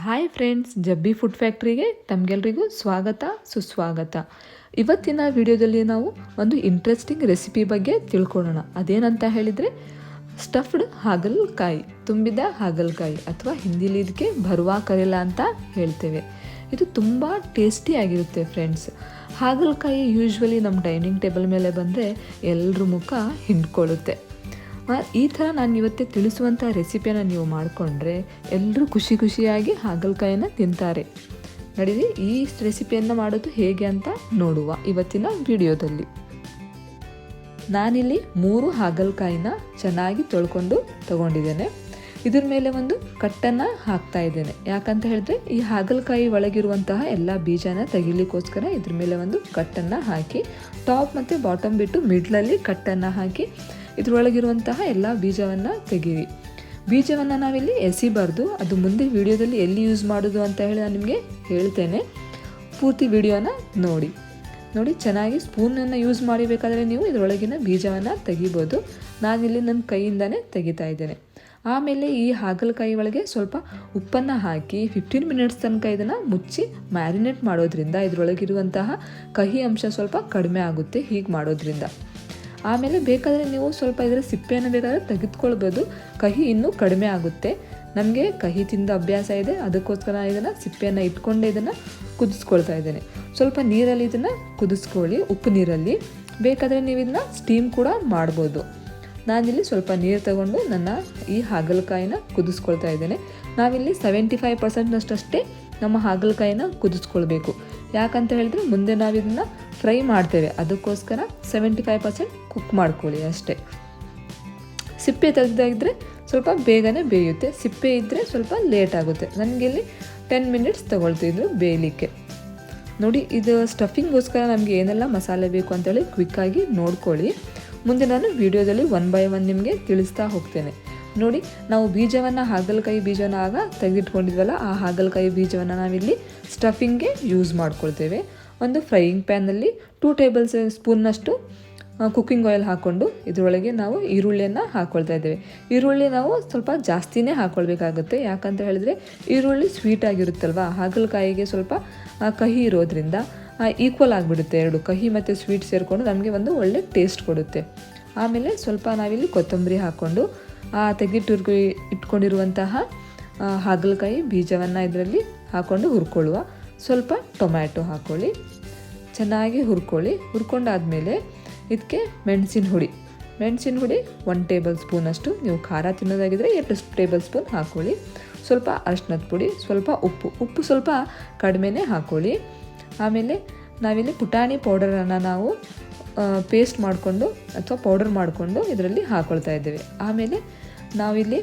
Hi friends, ಜಬ್ಬಿ food ಫ್ಯಾಕ್ಟ್ರಿಗೆ ತಮಗೆಲ್ರಿಗೂ ಸ್ವಾಗತ ಸುಸ್ವಾಗತ. ಇವತ್ತಿನ ವಿಡಿಯೋದಲ್ಲಿ ನಾವು ಒಂದು ಇಂಟ್ರೆಸ್ಟಿಂಗ್ ರೆಸಿಪಿ ಬಗ್ಗೆ ತಿಳ್ಕೊಳ್ಳೋಣ. ಅದೇನಂತ ಹೇಳಿದರೆ ಸ್ಟಫ್ಡ್ ಹಾಗಲಕಾಯಿ, ತುಂಬಿದ ಹಾಗಲಕಾಯಿ ಅಥವಾ ಹಿಂದಿಲಿ ಇದಕ್ಕೆ ಭರುವ ಕರೆಲ ಅಂತ ಹೇಳ್ತೇವೆ. ಇದು ತುಂಬ ಟೇಸ್ಟಿಯಾಗಿರುತ್ತೆ ಫ್ರೆಂಡ್ಸ್. ಹಾಗಲಕಾಯಿ ಯೂಶ್ವಲಿ ನಮ್ಮ ಡೈನಿಂಗ್ ಟೇಬಲ್ ಮೇಲೆ ಬಂದರೆ ಎಲ್ಲರ ಮುಖ ಹಿಂಡ್ಕೊಳ್ಳುತ್ತೆ. ಈ ಥರ ನಾನು ಇವತ್ತೇ ತಿಳಿಸುವಂಥ ರೆಸಿಪಿಯನ್ನು ನೀವು ಮಾಡಿಕೊಂಡ್ರೆ ಎಲ್ಲರೂ ಖುಷಿಯಾಗಿ ಹಾಗಲಕಾಯಿನ ತಿಂತಾರೆ. ನಡೀರಿ ಈ ರೆಸಿಪಿಯನ್ನು ಮಾಡೋದು ಹೇಗೆ ಅಂತ ನೋಡುವ ಇವತ್ತಿನ ವಿಡಿಯೋದಲ್ಲಿ. ನಾನಿಲ್ಲಿ 3 ಹಾಗಲಕಾಯಿನ ಚೆನ್ನಾಗಿ ತೊಳ್ಕೊಂಡು ತಗೊಂಡಿದ್ದೇನೆ. ಇದ್ರ ಮೇಲೆ ಒಂದು ಕಟ್ಟನ್ನು ಹಾಕ್ತಾ ಇದ್ದೇನೆ. ಯಾಕಂತ ಹೇಳಿದ್ರೆ ಈ ಹಾಗಲಕಾಯಿ ಒಳಗಿರುವಂತಹ ಎಲ್ಲ ಬೀಜನ ತೆಗಿಲಿಕ್ಕೋಸ್ಕರ ಇದ್ರ ಮೇಲೆ ಒಂದು ಕಟ್ಟನ್ನು ಹಾಕಿ, ಟಾಪ್ ಮತ್ತು ಬಾಟಮ್ ಬಿಟ್ಟು ಮಿಡ್ಲಲ್ಲಿ ಕಟ್ಟನ್ನು ಹಾಕಿ ಇದರೊಳಗಿರುವಂತಹ ಎಲ್ಲ ಬೀಜವನ್ನು ತೆಗೀರಿ. ಬೀಜವನ್ನು ನಾವಿಲ್ಲಿ ಎಸಿಬಾರ್ದು. ಅದು ಮುಂದೆ ವಿಡಿಯೋದಲ್ಲಿ ಎಲ್ಲಿ ಯೂಸ್ ಮಾಡೋದು ಅಂತ ಹೇಳಿ ನಾನು ನಿಮಗೆ ಹೇಳ್ತೇನೆ. ಪೂರ್ತಿ ವಿಡಿಯೋನ ನೋಡಿ ಚೆನ್ನಾಗಿ ಸ್ಪೂನನ್ನು ಯೂಸ್ ಮಾಡಿಬೇಕಾದ್ರೆ ನೀವು ಇದರೊಳಗಿನ ಬೀಜವನ್ನು ತೆಗಿಬೋದು. ನಾನಿಲ್ಲಿ ನನ್ನ ಕೈಯಿಂದನೇ ತೆಗಿತಾ ಇದ್ದೇನೆ. ಆಮೇಲೆ ಈ ಹಾಗಲಕಾಯಿ ಒಳಗೆ ಸ್ವಲ್ಪ ಉಪ್ಪನ್ನು ಹಾಕಿ 15 ಮಿನಿಟ್ಸ್ ತನಕ ಇದನ್ನು ಮುಚ್ಚಿ ಮ್ಯಾರಿನೇಟ್ ಮಾಡೋದ್ರಿಂದ ಇದರೊಳಗಿರುವಂತಹ ಕಹಿ ಅಂಶ ಸ್ವಲ್ಪ ಕಡಿಮೆ ಆಗುತ್ತೆ ಹೀಗೆ ಮಾಡೋದ್ರಿಂದ. ಆಮೇಲೆ ಬೇಕಾದರೆ ನೀವು ಸ್ವಲ್ಪ ಇದರ ಸಿಪ್ಪೆಯನ್ನು ಬೇಕಾದರೆ ತೆಗೆದುಕೊಳ್ಬೋದು, ಕಹಿ ಇನ್ನೂ ಕಡಿಮೆ ಆಗುತ್ತೆ. ನಮಗೆ ಕಹಿ ತಿಂದ ಅಭ್ಯಾಸ ಇದೆ, ಅದಕ್ಕೋಸ್ಕರ ಇದನ್ನು ಸಿಪ್ಪೆಯನ್ನು ಇಟ್ಕೊಂಡೇ ಇದನ್ನು ಕುದಿಸ್ಕೊಳ್ತಾ ಇದ್ದೇನೆ. ಸ್ವಲ್ಪ ನೀರಲ್ಲಿ ಇದನ್ನು ಕುದಿಸ್ಕೊಳ್ಳಿ, ಉಪ್ಪು ನೀರಲ್ಲಿ. ಬೇಕಾದರೆ ನೀವು ಇದನ್ನು ಸ್ಟೀಮ್ ಕೂಡ ಮಾಡ್ಬೋದು. ನಾನಿಲ್ಲಿ ಸ್ವಲ್ಪ ನೀರು ತಗೊಂಡು ನನ್ನ ಈ ಹಾಗಲಕಾಯಿನ ಕುದಿಸ್ಕೊಳ್ತಾ ಇದ್ದೇನೆ. ನಾವಿಲ್ಲಿ 75% ನಮ್ಮ ಹಾಗಲಕಾಯಿನ ಕುದಿಸ್ಕೊಳ್ಬೇಕು. ಯಾಕಂತ ಹೇಳಿದ್ರೆ ಮುಂದೆ ನಾವು ಇದನ್ನು ಫ್ರೈ ಮಾಡ್ತೇವೆ, ಅದಕ್ಕೋಸ್ಕರ 75% ಕುಕ್ ಮಾಡ್ಕೊಳ್ಳಿ ಅಷ್ಟೇ. ಸಿಪ್ಪೆ ತೆಗೆದಾಗಿದ್ದರೆ ಸ್ವಲ್ಪ ಬೇಗನೆ ಬೇಯುತ್ತೆ, ಸಿಪ್ಪೆ ಇದ್ದರೆ ಸ್ವಲ್ಪ ಲೇಟ್ ಆಗುತ್ತೆ. ನನಗಿಲ್ಲಿ 10 ಮಿನಿಟ್ಸ್ ತೊಗೊಳ್ತಿದ್ರು ಬೇಯಲಿಕ್ಕೆ. ನೋಡಿ, ಇದು ಸ್ಟಫಿಂಗ್ಗೋಸ್ಕರ ನಮಗೆ ಏನೆಲ್ಲ ಮಸಾಲೆ ಬೇಕು ಅಂತೇಳಿ ಕ್ವಿಕ್ಕಾಗಿ ನೋಡ್ಕೊಳ್ಳಿ. ಮುಂದೆ ನಾನು ವಿಡಿಯೋದಲ್ಲಿ 1 by 1 ನಿಮಗೆ ತಿಳಿಸ್ತಾ ಹೋಗ್ತೇನೆ. ನೋಡಿ, ನಾವು ಬೀಜವನ್ನು ಹಾಗಲಕಾಯಿ ಬೀಜವನ್ನು ಆಗ ತೆಗೆದಿಟ್ಕೊಂಡಿದ್ವಲ್ಲ, ಆ ಹಾಗಲಕಾಯಿ ಬೀಜವನ್ನು ನಾವಿಲ್ಲಿ ಸ್ಟಫಿಂಗ್ಗೆ ಯೂಸ್ ಮಾಡ್ಕೊಳ್ತೇವೆ. ಒಂದು ಫ್ರೈಯಿಂಗ್ ಪ್ಯಾನಲ್ಲಿ 2 ಟೇಬಲ್ ಸ್ಪೂನ್ನಷ್ಟು ಕುಕ್ಕಿಂಗ್ ಆಯಿಲ್ ಹಾಕ್ಕೊಂಡು ಇದರೊಳಗೆ ನಾವು ಈರುಳ್ಳಿಯನ್ನು ಹಾಕ್ಕೊಳ್ತಾ ಇದ್ದೇವೆ. ಈರುಳ್ಳಿ ನಾವು ಸ್ವಲ್ಪ ಜಾಸ್ತಿನೇ ಹಾಕ್ಕೊಳ್ಬೇಕಾಗುತ್ತೆ. ಯಾಕಂತ ಹೇಳಿದರೆ ಈರುಳ್ಳಿ ಸ್ವೀಟ್ ಆಗಿರುತ್ತಲ್ವ, ಹಾಗಲಕಾಯಿಗೆ ಸ್ವಲ್ಪ ಕಹಿ ಇರೋದ್ರಿಂದ ಈಕ್ವಲ್ ಆಗಿಬಿಡುತ್ತೆ. ಎರಡು ಕಹಿ ಮತ್ತು ಸ್ವೀಟ್ ಸೇರಿಕೊಂಡು ನಮಗೆ ಒಂದು ಒಳ್ಳೆ ಟೇಸ್ಟ್ ಕೊಡುತ್ತೆ. ಆಮೇಲೆ ಸ್ವಲ್ಪ ನಾವಿಲ್ಲಿ ಕೊತ್ತಂಬರಿ ಹಾಕ್ಕೊಂಡು ಇಟ್ಕೊಂಡಿರುವಂತಹ ಹಾಗಲಕಾಯಿ ಬೀಜವನ್ನು ಇದರಲ್ಲಿ ಹಾಕ್ಕೊಂಡು ಹುರ್ಕೊಳ್ಳುವ. ಸ್ವಲ್ಪ ಟೊಮ್ಯಾಟೊ ಹಾಕ್ಕೊಳ್ಳಿ, ಚೆನ್ನಾಗಿ ಹುರ್ಕೊಂಡಾದಮೇಲೆ ಇದಕ್ಕೆ ಮೆಣಸಿನ ಹುಡಿ 1 ಟೇಬಲ್ ಸ್ಪೂನಷ್ಟು, ನೀವು ಖಾರ ತಿನ್ನೋದಾಗಿದ್ದರೆ 2 ಟೇಬಲ್ ಸ್ಪೂನ್ ಹಾಕ್ಕೊಳ್ಳಿ. ಸ್ವಲ್ಪ ಅರಿಶಿನದ ಪುಡಿ, ಸ್ವಲ್ಪ ಉಪ್ಪು ಸ್ವಲ್ಪ ಕಡಿಮೆನೇ ಹಾಕ್ಕೊಳ್ಳಿ. ಆಮೇಲೆ ನಾವಿಲ್ಲಿ ಪುಟಾಣಿ ಪೌಡರನ್ನು ನಾವು ಪೇಸ್ಟ್ ಮಾಡಿಕೊಂಡು ಅಥವಾ ಪೌಡರ್ ಮಾಡಿಕೊಂಡು ಇದರಲ್ಲಿ ಹಾಕ್ಕೊಳ್ತಾ ಇದ್ದೇವೆ. ಆಮೇಲೆ ನಾವಿಲ್ಲಿ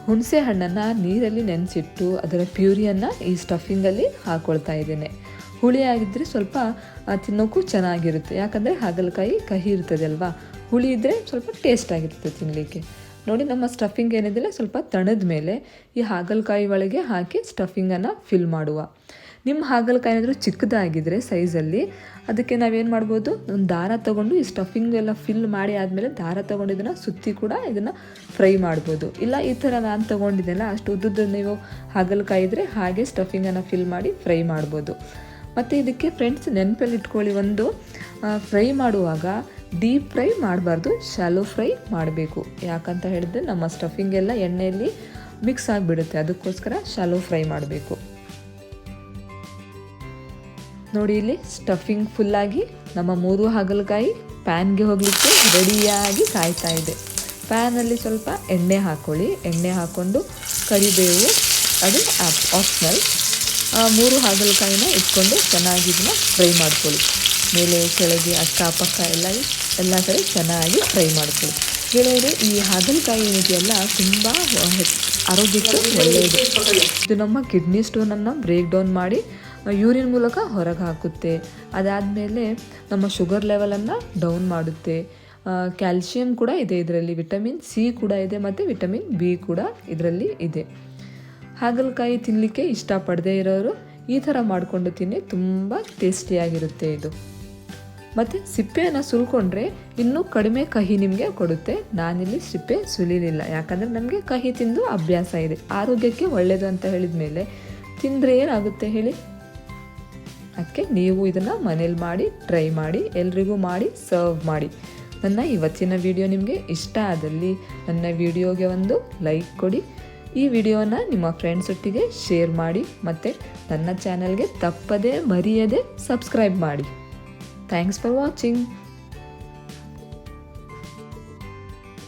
ಹುಣಸೆ ಹಣ್ಣನ್ನು ನೀರಲ್ಲಿ ನೆನೆಸಿಟ್ಟು ಅದರ ಪ್ಯೂರಿಯನ್ನು ಈ ಸ್ಟಫಿಂಗಲ್ಲಿ ಹಾಕ್ಕೊಳ್ತಾ ಇದ್ದೇನೆ. ಹುಳಿ ಆಗಿದ್ದರೆ ಸ್ವಲ್ಪ ತಿನ್ನೋಕ್ಕೂ ಚೆನ್ನಾಗಿರುತ್ತೆ. ಯಾಕಂದರೆ ಹಾಗಲಕಾಯಿ ಕಹಿ ಇರ್ತದೆ ಅಲ್ವಾ, ಹುಳಿ ಇದ್ದರೆ ಸ್ವಲ್ಪ ಟೇಸ್ಟ್ ಆಗಿರುತ್ತೆ ತಿನ್ನಲಿಕ್ಕೆ. ನೋಡಿ, ನಮ್ಮ ಸ್ಟಫಿಂಗ್ ಏನಿದೆ ಸ್ವಲ್ಪ ತಣದ ಮೇಲೆ ಈ ಹಾಗಲಕಾಯಿ ಒಳಗೆ ಹಾಕಿ ಸ್ಟಫಿಂಗನ್ನು ಫಿಲ್ ಮಾಡುವ. ನಿಮ್ಮ ಹಾಗಲಕಾಯಿ ಏನಾದರೂ ಚಿಕ್ಕದಾಗಿದ್ದರೆ ಸೈಜಲ್ಲಿ, ಅದಕ್ಕೆ ನಾವೇನು ಮಾಡ್ಬೋದು, ಒಂದು ದಾರ ತೊಗೊಂಡು ಈ ಸ್ಟಫಿಂಗ್ ಎಲ್ಲ ಫಿಲ್ ಮಾಡಿ ಆದಮೇಲೆ ದಾರ ತೊಗೊಂಡು ಇದನ್ನು ಸುತ್ತಿ ಕೂಡ ಇದನ್ನು ಫ್ರೈ ಮಾಡ್ಬೋದು. ಇಲ್ಲ ಈ ಥರ ನಾನು ತೊಗೊಂಡಿದ್ದೆನಲ್ಲ ಅಷ್ಟು ಉದ್ದುದ್ದು ನೀವು ಹಾಗಲಕಾಯಿ ಇದ್ದರೆ ಹಾಗೆ ಸ್ಟಫಿಂಗನ್ನು ಫಿಲ್ ಮಾಡಿ ಫ್ರೈ ಮಾಡ್ಬೋದು. ಮತ್ತು ಇದಕ್ಕೆ ಫ್ರೆಂಡ್ಸ್ ನೆನಪಲ್ಲಿ ಇಟ್ಕೊಳ್ಳಿ, ಒಂದು ಫ್ರೈ ಮಾಡುವಾಗ ಡೀಪ್ ಫ್ರೈ ಮಾಡಬಾರ್ದು, ಶಾಲೋ ಫ್ರೈ ಮಾಡಬೇಕು. ಯಾಕಂತ ಹೇಳಿದ್ರೆ ನಮ್ಮ ಸ್ಟಫಿಂಗ್ ಎಲ್ಲ ಎಣ್ಣೆಯಲ್ಲಿ ಮಿಕ್ಸ್ ಆಗಿಬಿಡುತ್ತೆ, ಅದಕ್ಕೋಸ್ಕರ ಶಾಲೋ ಫ್ರೈ ಮಾಡಬೇಕು. ನೋಡಿ, ಇಲ್ಲಿ ಸ್ಟಫಿಂಗ್ ಫುಲ್ಲಾಗಿ ನಮ್ಮ 3 ಹಾಗಲಕಾಯಿ ಪ್ಯಾನ್ಗೆ ಹೋಗಲಿಕ್ಕೆ ರೆಡಿಯಾಗಿ ಕಾಯ್ತಾ ಇದೆ. ಪ್ಯಾನಲ್ಲಿ ಸ್ವಲ್ಪ ಎಣ್ಣೆ ಹಾಕ್ಕೊಳ್ಳಿ. ಎಣ್ಣೆ ಹಾಕ್ಕೊಂಡು ಕರಿಬೇವು, ಅದು ಆಪ್ಷನಲ್, 3 ಹಾಗಲಕಾಯಿನ ಇಟ್ಕೊಂಡು ಚೆನ್ನಾಗಿ ಇದನ್ನ ಫ್ರೈ ಮಾಡ್ಕೊಳ್ಳಿ. ಮೇಲೆ ಕೆಳಗೆ ಅಕ್ಕಪಕ್ಕ ಎಲ್ಲ ಕಡೆ ಚೆನ್ನಾಗಿ ಫ್ರೈ ಮಾಡ್ಕೊಳ್ಳಿ. ಗೆಳೆಯರೆ, ಈ ಹಾಗಲಕಾಯಿ ಏನಿದೆಯಲ್ಲ ತುಂಬ ಆರೋಗ್ಯಕ್ಕೆ ಒಳ್ಳೆಯದು. ಇದು ನಮ್ಮ ಕಿಡ್ನಿ ಸ್ಟೋನನ್ನು ಬ್ರೇಕ್ ಡೌನ್ ಮಾಡಿ ಯೂರಿನ್ ಮೂಲಕ ಹೊರಗೆ ಹಾಕುತ್ತೆ. ಅದಾದಮೇಲೆ ನಮ್ಮ ಶುಗರ್ ಲೆವೆಲನ್ನು ಡೌನ್ ಮಾಡುತ್ತೆ. ಕ್ಯಾಲ್ಶಿಯಂ ಕೂಡ ಇದೆ ಇದರಲ್ಲಿ, ವಿಟಮಿನ್ ಸಿ ಕೂಡ ಇದೆ ಮತ್ತು ವಿಟಮಿನ್ ಬಿ ಕೂಡ ಇದರಲ್ಲಿ ಇದೆ. ಹಾಗಲಕಾಯಿ ತಿನ್ನಲಿಕ್ಕೆ ಇಷ್ಟಪಡದೇ ಇರೋರು ಈ ಥರ ಮಾಡಿಕೊಂಡು ತಿನ್ನಿ, ತುಂಬ ಟೇಸ್ಟಿಯಾಗಿರುತ್ತೆ ಇದು. ಮತ್ತು ಸಿಪ್ಪೆಯನ್ನು ಸುಲ್ಕೊಂಡ್ರೆ ಇನ್ನೂ ಕಡಿಮೆ ಕಹಿ ನಿಮಗೆ ಕೊಡುತ್ತೆ. ನಾನಿಲ್ಲಿ ಸಿಪ್ಪೆ ಸುಲಿಲಿಲ್ಲ, ಯಾಕಂದರೆ ನನಗೆ ಕಹಿ ತಿಂದು ಅಭ್ಯಾಸ ಇದೆ. ಆರೋಗ್ಯಕ್ಕೆ ಒಳ್ಳೆಯದು ಅಂತ ಹೇಳಿದ ಮೇಲೆ ತಿಂದರೆ ಏನಾಗುತ್ತೆ ಹೇಳಿ. ಅದಕ್ಕೆ ನೀವು ಇದನ್ನು ಮನೇಲಿ ಮಾಡಿ ಟ್ರೈ ಮಾಡಿ, ಎಲ್ರಿಗೂ ಮಾಡಿ ಸರ್ವ್ ಮಾಡಿ. ನನ್ನ ಇವತ್ತಿನ ವಿಡಿಯೋ ನಿಮಗೆ ಇಷ್ಟ ಆದಲ್ಲಿ ನನ್ನ ವಿಡಿಯೋಗೆ ಒಂದು ಲೈಕ್ ಕೊಡಿ. ಈ ವಿಡಿಯೋನ ನಿಮ್ಮ ಫ್ರೆಂಡ್ಸ್ ಒಟ್ಟಿಗೆ ಶೇರ್ ಮಾಡಿ ಮತ್ತು ನನ್ನ ಚಾನಲ್ಗೆ ತಪ್ಪದೇ ಮರೆಯದೆ ಸಬ್ಸ್ಕ್ರೈಬ್ ಮಾಡಿ. Thanks for watching.